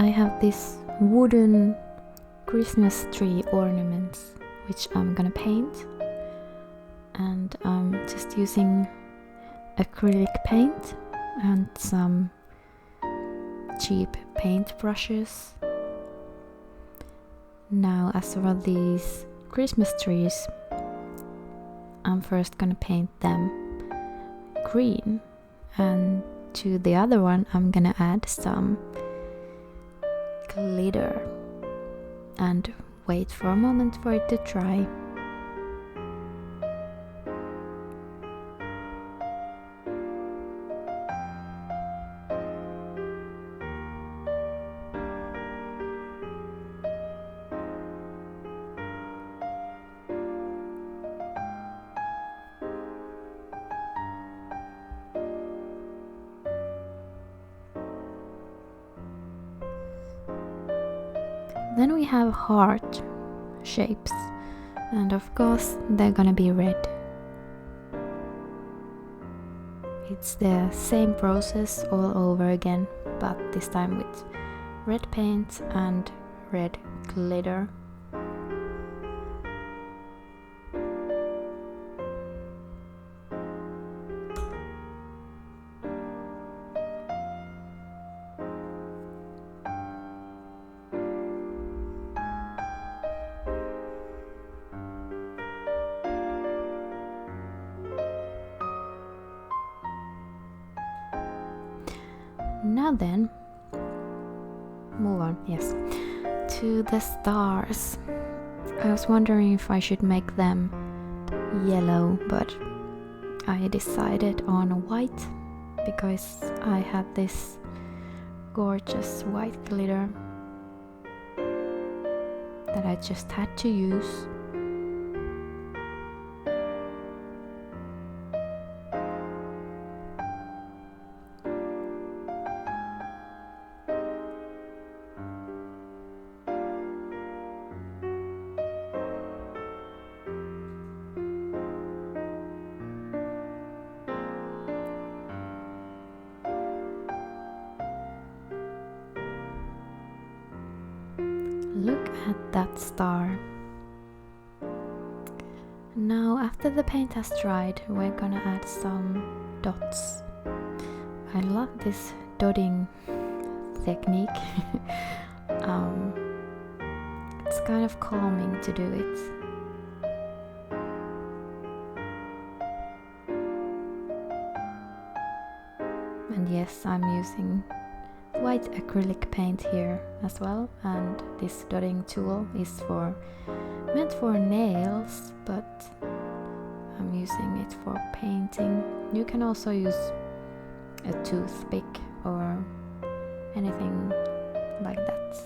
I have this wooden Christmas tree ornaments which I'm gonna paint, and I'm just using acrylic paint and some cheap paint brushes. Now, as for these Christmas trees, I'm first gonna paint them green, and to the other one I'm gonna add some glitter and wait for a moment for it to dry. Then we have heart shapes, and of course they're gonna be red. It's the same process all over again, but this time with red paint and red glitter. Now then, move on, yes, to the stars. I was wondering if I should make them yellow, but I decided on white because I had this gorgeous white glitter that I just had to use. Look at that star. Now, after the paint has dried, we're gonna add some dots. I love this dotting technique. It's kind of calming to do it. And yes, I'm using white acrylic paint here as well, and this dotting tool is meant for nails, but I'm using it for painting. You can also use a toothpick or anything like that.